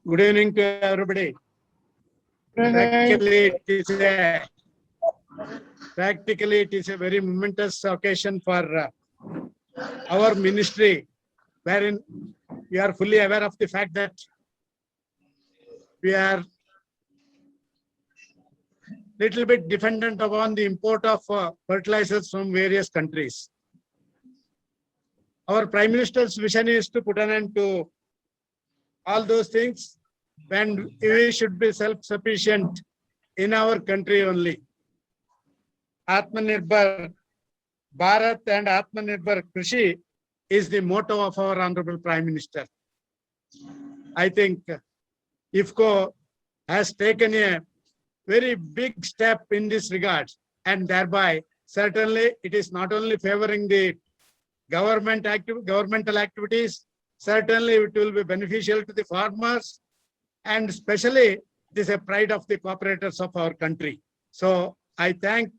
Good evening to everybody. Practically, it is a very momentous occasion for our ministry, wherein we are fully aware of the fact that we are little bit dependent upon the import of fertilizers from various countries. Our Prime Minister's vision is to put an end to all those things when we should be self-sufficient in our country only. Atmanirbhar Bharat and Atmanirbhar Krishi is the motto of our Honorable Prime Minister. I think IFFCO has taken a very big step in this regard, and thereby certainly it is not only favoring the governmental activities, certainly it will be beneficial to the farmers, and especially it is a pride of the cooperators of our country. So I thank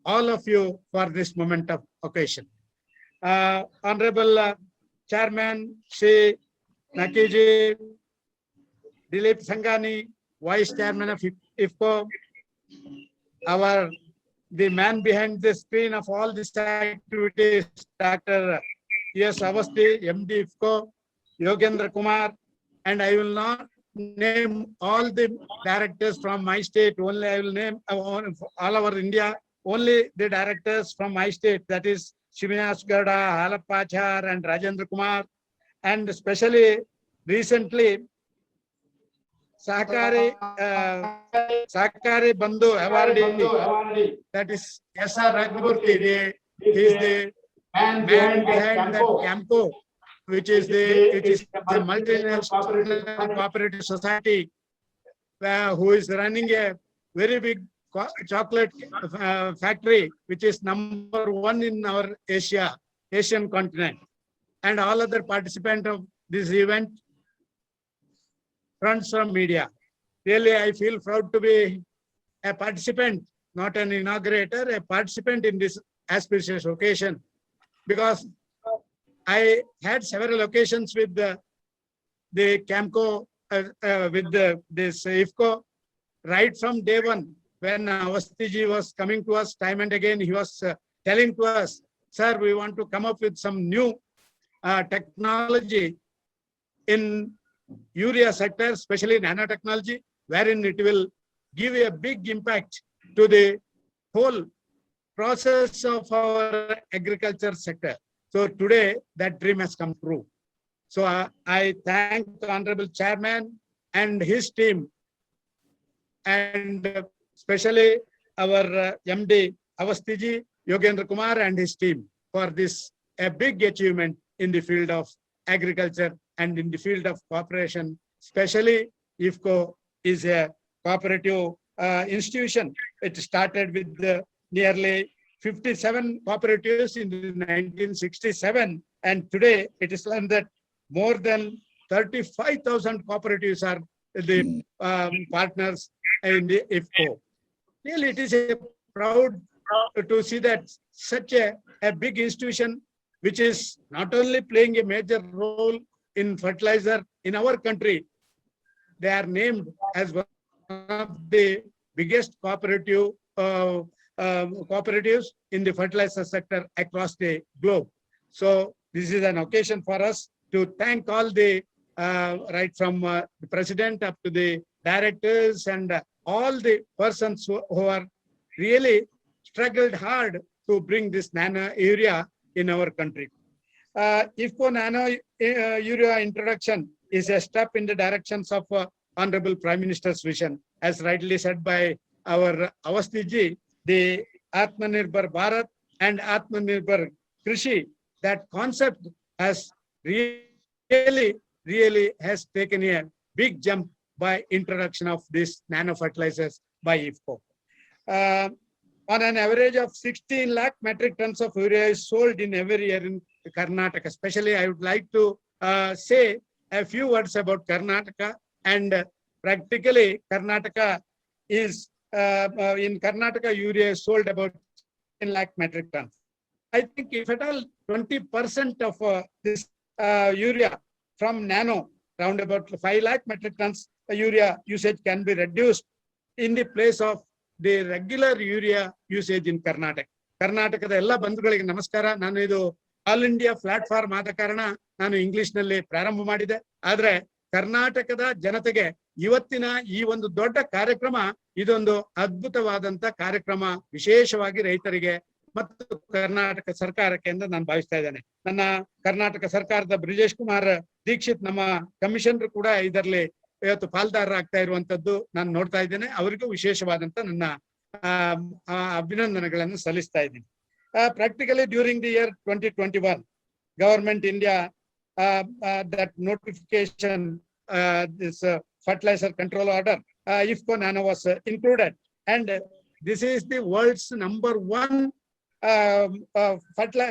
all of you for this moment of occasion. Honorable Chairman Shri Nakiji, Dilip Sangani, Vice Chairman of IFFCO, the man behind the screen of all these activities, Dr. Yes Avasti, MD IFFCO, Yogendra Kumar, and I will not name all the directors from my state, only I will name all over India, only the directors from my state, that is Srinivas Gowda, Halappachar and Rajendra Kumar, and especially recently Sakari Bandhu awardee, that is S.R. Raghuburti. He is the man behind that Camco, which is the multinational cooperative society who is running a very big chocolate factory, which is #1 in our Asian continent. And all other participants of this event, friends from media. Really, I feel proud to be a participant, not an inaugurator, a participant in this auspicious occasion, because I had several occasions with the Camco, with this IFFCO, right from day one. When Avastiji was coming to us time and again, he was telling to us, sir, we want to come up with some new technology in urea sector, especially nanotechnology, wherein it will give a big impact to the whole process of our agriculture sector. So today that dream has come true. So I thank the Honorable Chairman and his team, and especially our MD Avastiji, Yogendra Kumar and his team for this a big achievement in the field of agriculture and in the field of cooperation. Especially IFFCO is a cooperative institution. It started with nearly 57 cooperatives in 1967, and today it is learned that more than 35,000 cooperatives are the partners in the IFFCO. Really, it is a proud to see that such a big institution, which is not only playing a major role in fertilizer in our country, they are named as one of the biggest cooperatives in the fertilizer sector across the globe. So this is an occasion for us to thank all the right from the president up to the directors and all the persons who are really struggled hard to bring this nano urea in our country. IFFCO nano urea introduction is a step in the directions of Honorable Prime Minister's vision, as rightly said by our Avastiji, the Atmanirbhar Bharat and Atmanirbhar Krishi. That concept has really has taken a big jump by introduction of these nano fertilizers by IFFCO. On an average of 16 lakh metric tons of urea is sold in every year in Karnataka. Especially, I would like to say a few words about Karnataka. And practically, Karnataka is in Karnataka urea is sold about 10 lakh metric tons. I think if at all 20% of this urea from nano round about 5 lakh metric tons urea usage can be reduced in the place of the regular urea usage in Karnataka. ಕರ್ನಾಟಕದ ಎಲ್ಲ ಬಂಧುಗಳಿಗೆ ನಮಸ್ಕಾರ. ನಾನು ಇದು all India platform ಆದ ಕಾರಣ ನಾನು English ನಲ್ಲಿ ಪ್ರಾರಂಭ ಮಾಡಿದೆ. ಆದ್ರೆ ಕರ್ನಾಟಕದ ಜನತೆಗೆ ಇವತ್ತಿನ ಈ ಒಂದು ದೊಡ್ಡ ಕಾರ್ಯಕ್ರಮ ಇದೊಂದು ಅದ್ಭುತವಾದಂತ ಕಾರ್ಯಕ್ರಮ, ವಿಶೇಷವಾಗಿ ರೈತರಿಗೆ ಮತ್ತು ಕರ್ನಾಟಕ ಸರ್ಕಾರಕ್ಕೆ ಎಂದು ನಾನು ಭಾವಿಸ್ತಾ ಇದ್ದೇನೆ. ನನ್ನ ಕರ್ನಾಟಕ ಸರ್ಕಾರದ ಬ್ರಿಜೇಶ್ ಕುಮಾರ್ ದೀಕ್ಷಿತ್ ನಮ್ಮ ಕಮಿಷನರ್ ಕೂಡ ಇದರಲ್ಲಿ ಇವತ್ತು ಪಾಲ್ದಾರರಾಗ್ತಾ ಇರುವಂತದ್ದು ನಾನು ನೋಡ್ತಾ ಇದ್ದೇನೆ. ಅವರಿಗೂ ವಿಶೇಷವಾದಂತ ನನ್ನ ಅಭಿನಂದನೆಗಳನ್ನು ಸಲ್ಲಿಸ್ತಾ ಇದ್ದೀನಿ. Practically during the year 2021, Government India that notification, this fertilizer control order, IFCO Nano was included, and this is the world's #1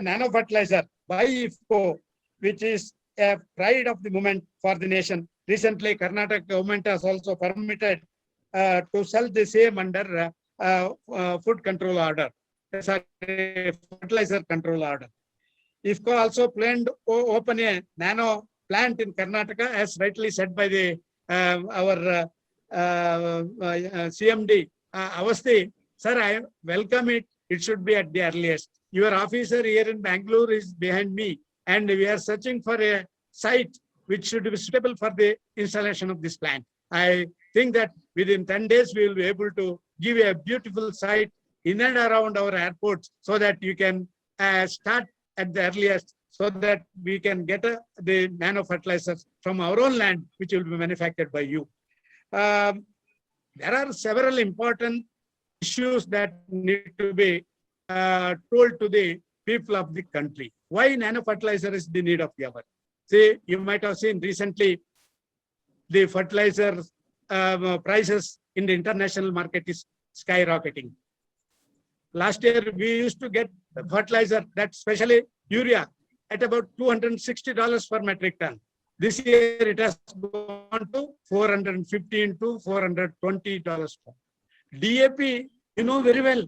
nano fertilizer by IFCO, which is a pride of the moment for the nation. Recently, Karnataka government has also permitted to sell the same under food control order, fertilizer control order. IFCO also planned to open a nano plant in Karnataka, as rightly said by the our CMD Avasti. Sir, I welcome it. It should be at the earliest. Your officer here in Bangalore is behind me, and we are searching for a site which should be suitable for the installation of this plant. I think that within 10 days we will be able to give a beautiful site in and around our airports, so that you can start at the earliest, so that we can get the nano fertilizers from our own land, which will be manufactured by you. There are several important issues that need to be told to the people of the country. Why nano fertilizer is the need of the hour? See, you might have seen recently the fertilizer prices in the international market is skyrocketing. Last year, we used to get fertilizer, that especially urea, at about $260 per metric ton. This year, it has gone to $415 to $420 per. DAP, you know very well.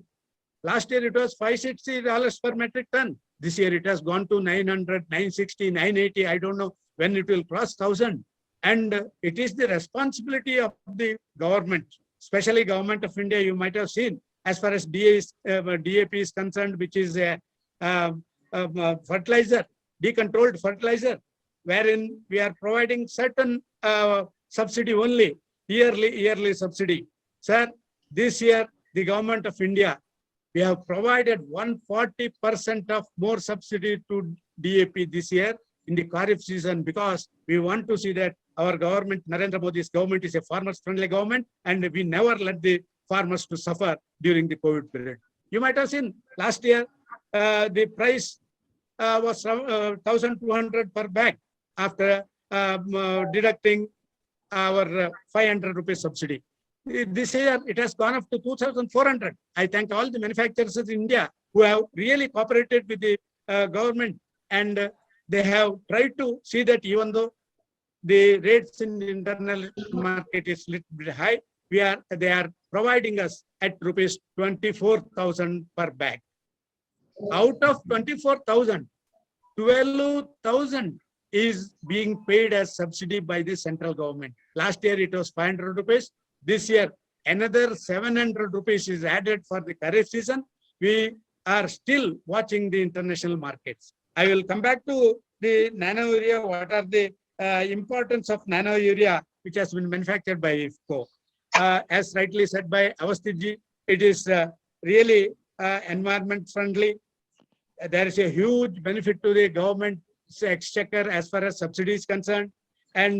Last year, it was $560 per metric ton. This year, it has gone to 900, 960, 980. I don't know when it will cross 1,000. And it is the responsibility of the government, especially Government of India. You might have seen, as far as DAP is concerned, which is a fertilizer, decontrolled fertilizer, wherein we are providing certain subsidy only, yearly subsidy. Sir, this year, the Government of India, we have provided 140% of more subsidy to DAP this year in the Kharif season, because we want to see that our government, Narendra Modi's government, is a farmers-friendly government, and we never let the farmers to suffer during the COVID period. You might have seen last year, the price was 1,200 per bag after deducting our 500 rupees subsidy. This year, it has gone up to 2,400. I thank all the manufacturers in India who have really cooperated with the government, and they have tried to see that even though the rates in the internal market is a little bit high, they are providing us at rupees 24,000 per bag. Out of 24,000, 12,000 is being paid as subsidy by the central government. Last year it was 500 rupees. This year another 700 rupees is added for the Kharif season. We are still watching the international markets. I will come back to the nano urea. What are the importance of nano urea, which has been manufactured by IFCO? As rightly said by Avastiji, it is really environment friendly. There is a huge benefit to the government's exchequer as far as subsidy is concerned, and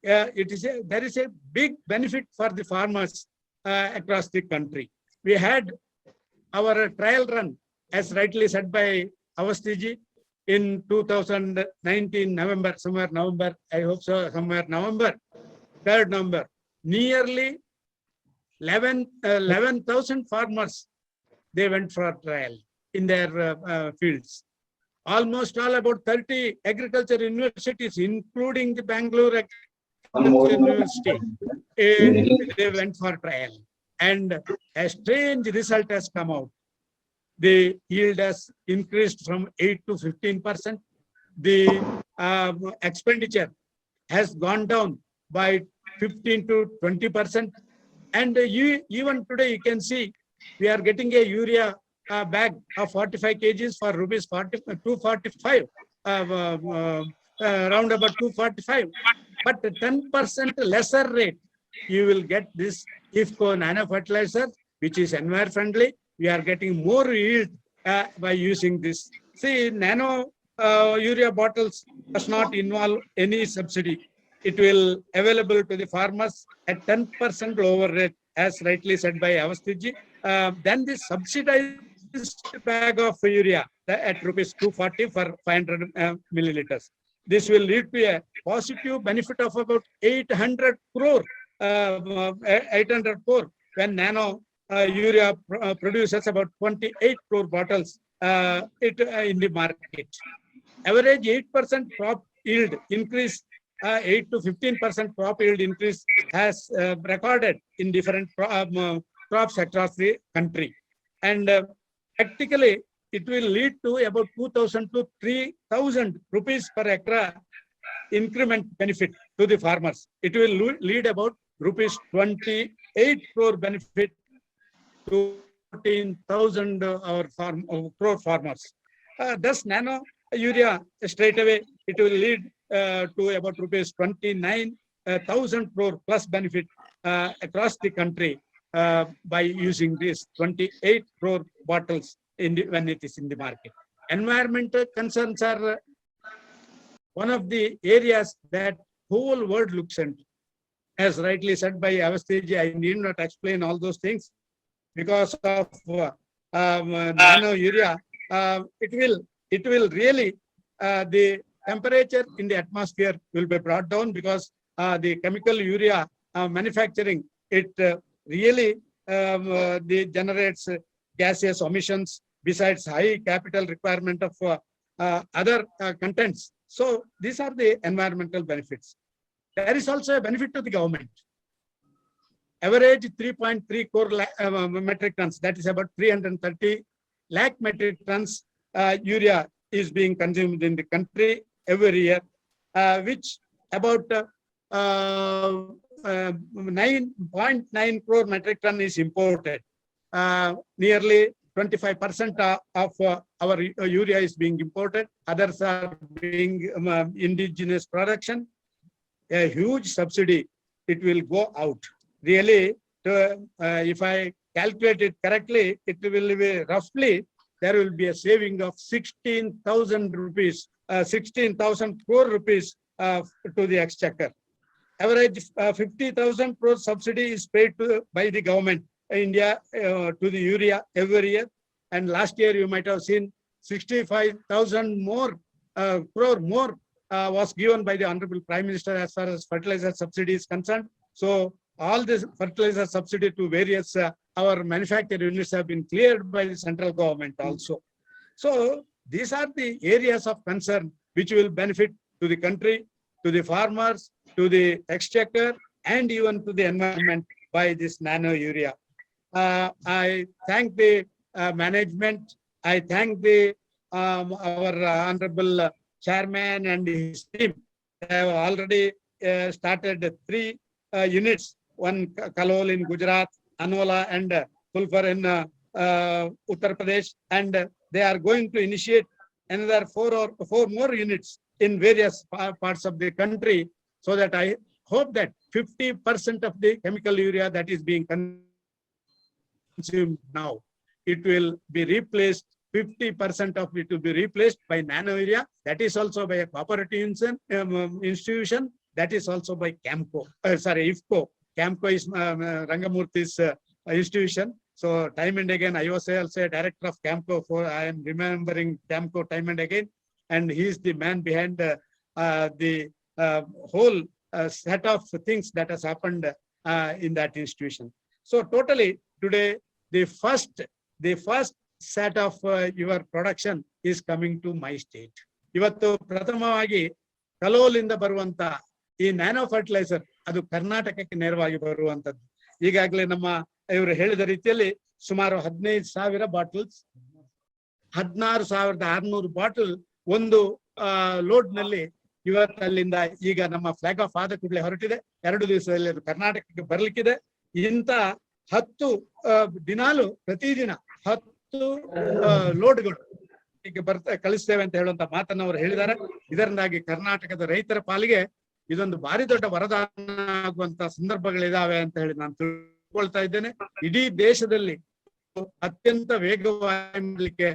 there is a big benefit for the farmers across the country. We had our trial run, as rightly said by Avastiji, in 2019 November, somewhere November, I hope so, somewhere November, 3rd November. Nearly 11,000 farmers, they went for trial in their fields. Almost all about 30 agriculture universities, including the Bangalore Agriculture University, they went for trial. And a strange result has come out. The yield has increased from 8 to 15%. The expenditure has gone down by 15 to 20%. And even today, you can see we are getting a urea bag of 45 kgs for rupees 245, round about 245. But 10% lesser rate, you will get this IFFCO nano fertilizer, which is environment friendly. We are getting more yield by using this. See, nano urea bottles does not involve any subsidy. It will available to the farmers at 10% lower rate, as rightly said by Avasthiji. Then the subsidized bag of urea at rupees 240 for 500 milliliters. This will lead to a positive benefit of about 800 crore, 800 crore when nano urea produces about 28 crore bottles in the market. Average 8% crop yield increase, 8 to 15% crop yield increase has recorded in different crops across the country. And practically, it will lead to about 2,000 to 3,000 rupees per hectare increment benefit to the farmers. It will lead about rupees 28 crore benefit to 14,000 crore farmers. Thus, nano urea straight away, it will lead to about rupees 29,000 crore plus benefit across the country by using this 28 crore bottles when it is in the market. Environmental concerns are one of the areas that whole world looks into. As rightly said by Avasthiji, I need not explain all those things. Because of nano urea, it will really, the temperature in the atmosphere will be brought down, because the chemical urea manufacturing, it really generates gaseous emissions, besides high capital requirement of other contents. So these are the environmental benefits. There is also a benefit to the government. Average 3.3 crore metric tons, that is about 330 lakh metric tons urea is being consumed in the country every year, which about 9.9 crore metric ton is imported. Nearly 25% of our urea is being imported. Others are being indigenous production. A huge subsidy, it will go out. Really, if I calculate it correctly, it will be roughly, there will be a saving of 16,000 rupees, 16,000 crore rupees to the exchequer. Average 50,000 crore subsidy is paid by the government India to the urea every year. And last year, you might have seen 65,000 more crore more was given by the Honorable Prime Minister as far as fertilizer subsidy is concerned. So all this fertilizer subsidy to various our manufacturing units have been cleared by the central government also. So these are the areas of concern which will benefit to the country, to the farmers, to the exchequer, and even to the environment by this nano urea. I thank the management. I thank the our honorable chairman and his team. They have already started 3 units, one Kalol in Gujarat, Anola and Fulfar in Uttar Pradesh, and they are going to initiate another 4 more units in various parts of the country, so that I hope that 50% of the chemical urea that is being consumed now, it will be replaced, 50% of it will be replaced by nano urea. That is also by a cooperative institution. That is also by CAMCO, IFFCO. CAMCO is Rangamurthy's institution. So time and again, I was also a director of CAMCO. I am remembering CAMCO time and again. And he is the man behind the whole set of things that has happened in that institution. So totally today, the first set of your production is coming to my state. Ivattu prathamavagi Kalol ಬರುವಂತ ಈ nano fertiliser ಅದು ಕರ್ನಾಟಕಕ್ಕೆ ನೇರವಾಗಿ ಬರುವಂತದ್ದು. ಈಗಾಗಲೇ ನಮ್ಮ ಇವರು ಹೇಳಿದ ರೀತಿಯಲ್ಲಿ ಸುಮಾರು 15,000 ಬಾಟಲ್ಸ್, 16,600 ಬಾಟಲ್ ಒಂದು ಲೋಡ್ ನಲ್ಲಿ ಇವತ್ತು ಅಲ್ಲಿಂದ ಈಗ ನಮ್ಮ ಫ್ಲಾಗ್ ಆಫ್ ಆದ ಕೂಡಲೇ ಹೊರಟಿದೆ. 2 ದಿವಸದಲ್ಲಿ ಅದು ಕರ್ನಾಟಕಕ್ಕೆ ಬರ್ಲಿಕ್ಕಿದೆ. ಇಂತ 10 ದಿನಾಲು ಪ್ರತಿದಿನ 10 ಲೋಡ್ಗಳು ಈಗ ಕಳಿಸ್ತೇವೆ ಅಂತ ಹೇಳುವಂತ ಮಾತನ್ನ ಅವರು ಹೇಳಿದ್ದಾರೆ. ಇದರಿಂದಾಗಿ ಕರ್ನಾಟಕದ ರೈತರ ಪಾಲಿಗೆ ಇದೊಂದು ಭಾರಿ ದೊಡ್ಡ ವರದಾನ ಆಗುವಂತ ಸಂದರ್ಭಗಳಿದಾವೆ ಅಂತ ಹೇಳಿ ನಾನು ತಿಳ್ಕೊಳ್ತಾ ಇದ್ದೇನೆ. ಇಡೀ ದೇಶದಲ್ಲಿ ಅತ್ಯಂತ ವೇಗವಾಗಿ ಮಾಡಲಿಕ್ಕೆ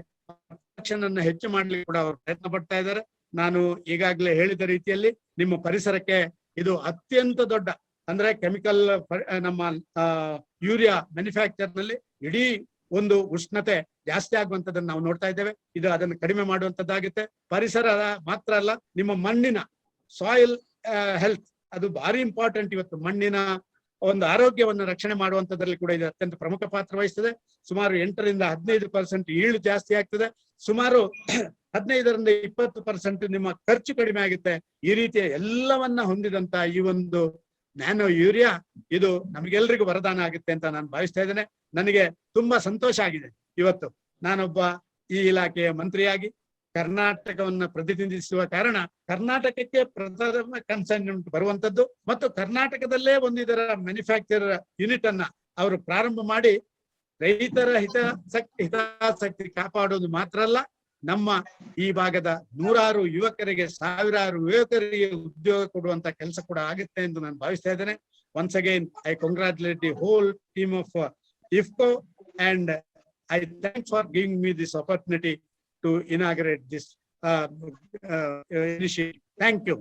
ಹೆಚ್ಚು ಮಾಡ್ಲಿಕ್ಕೆ ಕೂಡ ಅವರು ಪ್ರಯತ್ನ ಪಡ್ತಾ ಇದ್ದಾರೆ. ನಾನು ಈಗಾಗಲೇ ಹೇಳಿದ ರೀತಿಯಲ್ಲಿ ನಿಮ್ಮ ಪರಿಸರಕ್ಕೆ ಇದು ಅತ್ಯಂತ ದೊಡ್ಡ, ಅಂದ್ರೆ ಕೆಮಿಕಲ್ ನಮ್ಮ ಯೂರಿಯಾ ಮ್ಯಾನುಫ್ಯಾಕ್ಚರ್ ನಲ್ಲಿ ಇಡೀ ಒಂದು ಉಷ್ಣತೆ ಜಾಸ್ತಿ ಆಗುವಂತದನ್ನ ನಾವು ನೋಡ್ತಾ ಇದ್ದೇವೆ. ಇದು ಅದನ್ನು ಕಡಿಮೆ ಮಾಡುವಂತದ್ದಾಗುತ್ತೆ. ಪರಿಸರ ಮಾತ್ರ ಅಲ್ಲ, ನಿಮ್ಮ ಮಣ್ಣಿನ ಸಾಯಿಲ್ ಹೆಲ್ತ್ ಅದು ಭಾರಿ ಇಂಪಾರ್ಟೆಂಟ್. ಇವತ್ತು ಮಣ್ಣಿನ ಒಂದು ಆರೋಗ್ಯವನ್ನು ರಕ್ಷಣೆ ಮಾಡುವಂತದ್ರಲ್ಲಿ ಕೂಡ ಇದು ಅತ್ಯಂತ ಪ್ರಮುಖ ಪಾತ್ರ ವಹಿಸ್ತದೆ. ಸುಮಾರು 8 ರಿಂದ 15% ಈಲ್ಡ್ ಜಾಸ್ತಿ ಆಗ್ತದೆ. ಸುಮಾರು 15 ರಿಂದ 20% ನಿಮ್ಮ ಖರ್ಚು ಕಡಿಮೆ ಆಗುತ್ತೆ. ಈ ರೀತಿಯ ಎಲ್ಲವನ್ನ ಹೊಂದಿದಂತ ಈ ಒಂದು ನ್ಯಾನೋ ಯೂರಿಯಾ ಇದು ನಮಗೆಲ್ಲರಿಗೂ ವರದಾನ ಆಗುತ್ತೆ ಅಂತ ನಾನು ಭಾವಿಸ್ತಾ ಇದ್ದೇನೆ. ನನಗೆ ತುಂಬಾ ಸಂತೋಷ ಆಗಿದೆ. ಇವತ್ತು ನಾನೊಬ್ಬ ಈ ಇಲಾಖೆಯ ಮಂತ್ರಿಯಾಗಿ ಕರ್ನಾಟಕವನ್ನ ಪ್ರತಿನಿಧಿಸುವ ಕಾರಣ ಕರ್ನಾಟಕಕ್ಕೆ ಪ್ರಥಮ ಕನ್ಸೈನ್ಮೆಂಟ್ ಬರುವಂತದ್ದು ಮತ್ತು ಕರ್ನಾಟಕದಲ್ಲೇ ಒಂದು ಇದರ ಮ್ಯಾನುಫ್ಯಾಕ್ಚರ್ ಯುನಿಟ್ ಅನ್ನ ಅವರು ಪ್ರಾರಂಭ ಮಾಡಿ ರೈತರ ಹಿತಾಸಕ್ತಿ ಕಾಪಾಡೋದು ಮಾತ್ರ ಅಲ್ಲ, ನಮ್ಮ ಈ ಭಾಗದ 100 ಯುವಕರಿಗೆ 1000 ಯುವಕರಿಗೆ ಉದ್ಯೋಗ ಕೊಡುವಂತ ಕೆಲಸ ಕೂಡ ಆಗುತ್ತೆ ಎಂದು ನಾನು ಭಾವಿಸ್ತಾ ಇದ್ದೇನೆ. Once again I congratulate the whole team of IFFCO and I thank for giving me this opportunity to inaugurate this initiative. Thank you.